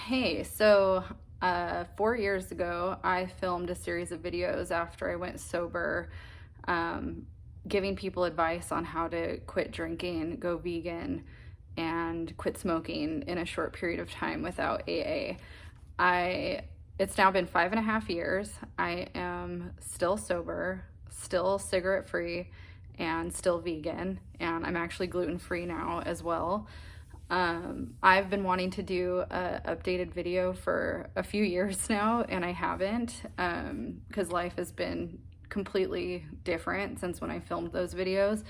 Hey, so 4 years ago, I filmed a series of videos after I went sober, um, giving people advice on how to quit drinking, go vegan, and quit smoking in a short period of time without AA. I It's now been 5.5 years. I am still sober, still cigarette free, and still vegan, and I'm actually gluten free now as well. I've been wanting to do a updated video for a few years now, and I haven't, because life has been completely different since when I filmed those videos.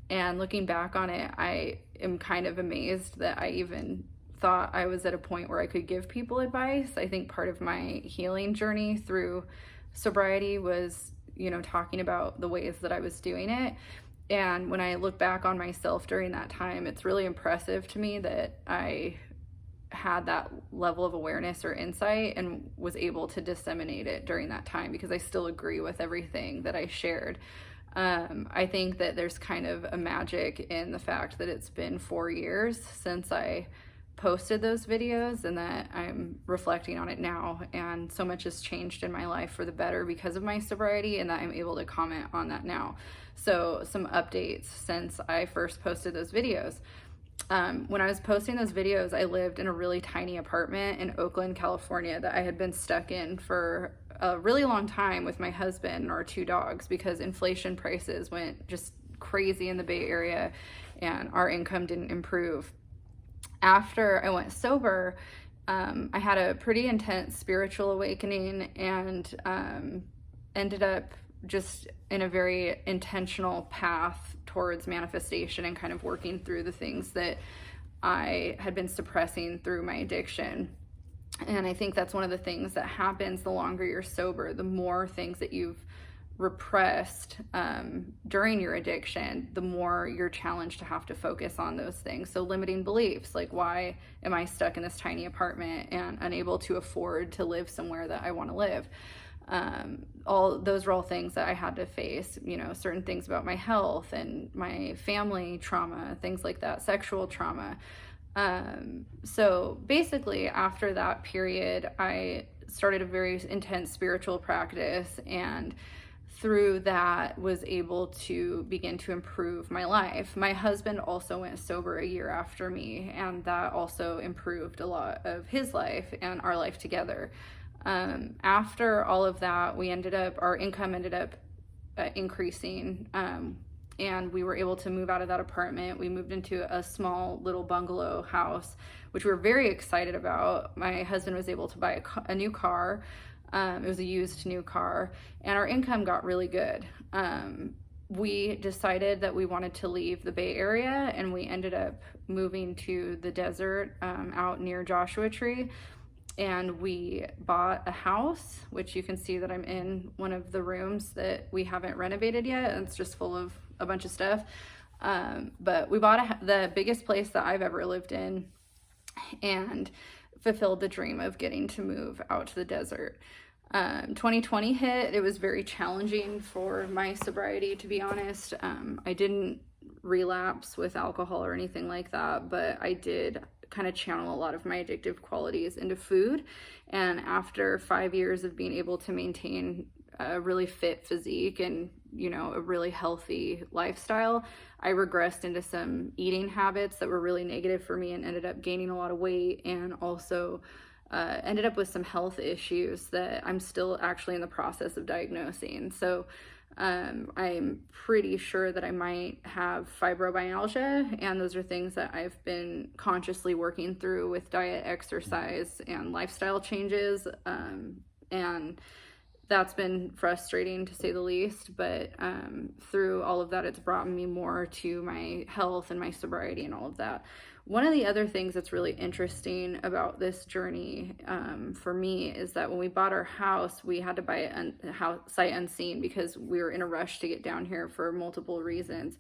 And looking back on it, I am kind of amazed that I even thought I was at a point where I could give people advice. I think part of my healing journey through sobriety was, talking about the ways that I was doing it. And when I look back on myself during that time, it's really impressive to me that I had that level of awareness or insight and was able to disseminate it during that time, because I still agree with everything that I shared. I think that there's kind of a magic in the fact that it's been 4 years since I posted those videos, and that I'm reflecting on it now, and so much has changed in my life for the better because of my sobriety, and that I'm able to comment on that now. So some updates since I first posted those videos. When I was posting those videos, I lived in a really tiny apartment in Oakland, California, that I had been stuck in for a really long time with my husband and our two dogs, because inflation prices went just crazy in the Bay Area and our income didn't improve. After I went sober, I had a pretty intense spiritual awakening, and ended up just in a very intentional path towards manifestation and kind of working through the things that I had been suppressing through my addiction. And I think that's one of the things that happens the longer you're sober, the more things that you've repressed during your addiction, the more you're challenged to have to focus on those things. So limiting beliefs, like, why am I stuck in this tiny apartment and unable to afford to live somewhere that I want to live? All those were all things that I had to face, certain things about my health and my family trauma, things like that, sexual trauma. So basically, after that period, I started a very intense spiritual practice, and through that was able to begin to improve my life. My husband also went sober a year after me, and that also improved a lot of his life and our life together. After all of that, our income ended up increasing, and we were able to move out of that apartment. We moved into a small little bungalow house, which we were very excited about. My husband was able to buy a new car. It was a used new car, and our income got really good. We decided that we wanted to leave the Bay Area, and we ended up moving to the desert out near Joshua Tree. And we bought a house, which you can see that I'm in one of the rooms that we haven't renovated yet. And it's just full of a bunch of stuff. But we bought the biggest place that I've ever lived in, and fulfilled the dream of getting to move out to the desert. 2020 hit. It was very challenging for my sobriety, to be honest. I didn't relapse with alcohol or anything like that, but I did kind of channel a lot of my addictive qualities into food. And after 5 years of being able to maintain a really fit physique and, a really healthy lifestyle, I regressed into some eating habits that were really negative for me, and ended up gaining a lot of weight, and also ended up with some health issues that I'm still actually in the process of diagnosing. So I'm pretty sure that I might have fibromyalgia, and those are things that I've been consciously working through with diet, exercise, and lifestyle changes. And that's been frustrating, to say the least, but through all of that, it's brought me more to my health and my sobriety and all of that. One of the other things that's really interesting about this journey for me is that when we bought our house, we had to buy it sight unseen, because we were in a rush to get down here for multiple reasons.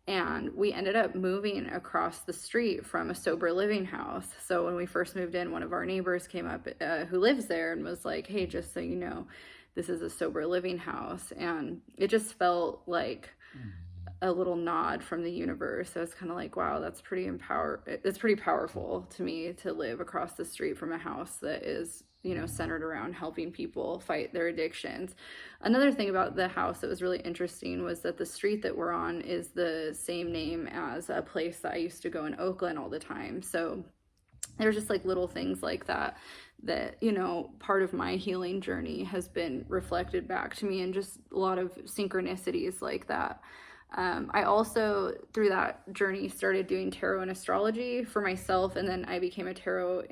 And we ended up moving across the street from a sober living house. So when we first moved in, one of our neighbors came up who lives there and was like, "Hey, just so you know, this is a sober living house." And it just felt like a little nod from the universe. I was kind of like, wow, it's pretty powerful to me to live across the street from a house that is, you know, centered around helping people fight their addictions. Another thing about the house that was really interesting was that the street that we're on is the same name as a place that I used to go in Oakland all the time. So there's just like little things like that, you know, part of my healing journey has been reflected back to me, and just a lot of synchronicities like that. I also, through that journey, started doing tarot and astrology for myself, and then I became a tarot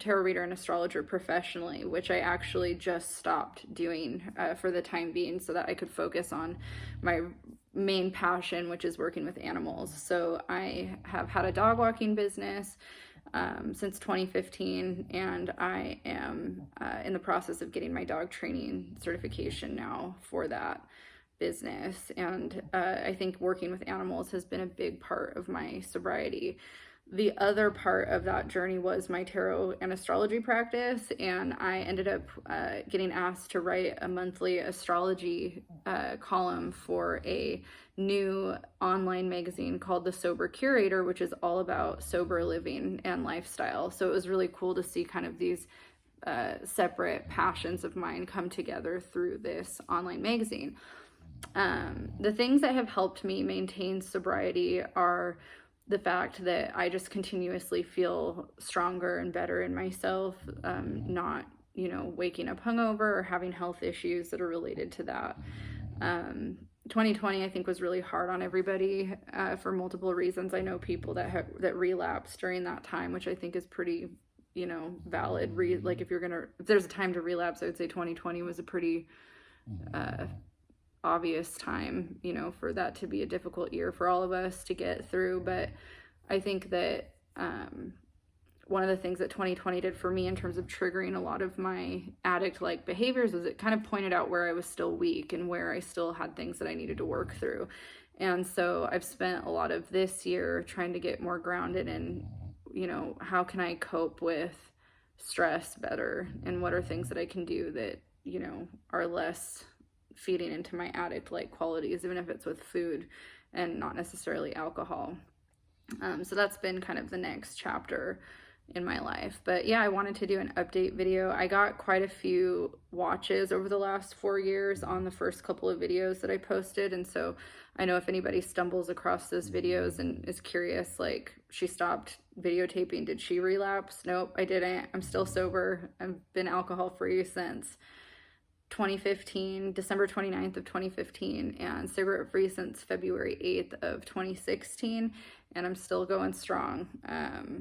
reader and astrologer professionally, which I actually just stopped doing for the time being, so that I could focus on my main passion, which is working with animals. So I have had a dog walking business since 2015, and I am in the process of getting my dog training certification now for that business. And I think working with animals has been a big part of my sobriety. The other part of that journey was my tarot and astrology practice, and I ended up getting asked to write a monthly astrology column for a new online magazine called The Sober Curator, which is all about sober living and lifestyle. So it was really cool to see kind of these separate passions of mine come together through this online magazine. The things that have helped me maintain sobriety are the fact that I just continuously feel stronger and better in myself, not, you know, waking up hungover or having health issues that are related to that. 2020, I think, was really hard on everybody for multiple reasons. I know people that relapsed during that time, which I think is pretty, you know, valid. Like if there's a time to relapse, I would say 2020 was a pretty obvious time, you know, for that to be a difficult year for all of us to get through. But I think that one of the things that 2020 did for me in terms of triggering a lot of my addict-like behaviors was it kind of pointed out where I was still weak and where I still had things that I needed to work through. And so I've spent a lot of this year trying to get more grounded in, you know, how can I cope with stress better, and what are things that I can do that, you know, are less feeding into my addict-like qualities, even if it's with food and not necessarily alcohol. So that's been kind of the next chapter in my life. But yeah, I wanted to do an update video. I got quite a few watches over the last 4 years on the first couple of videos that I posted. And so I know if anybody stumbles across those videos and is curious, like, she stopped videotaping, did she relapse? Nope, I didn't. I'm still sober. I've been alcohol free since 2015, December 29th of 2015, and cigarette free since February 8th of 2016, and I'm still going strong.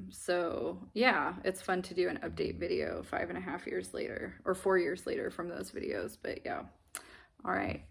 So yeah, it's fun to do an update video 5.5 years later, or 4 years later from those videos. But yeah, all right.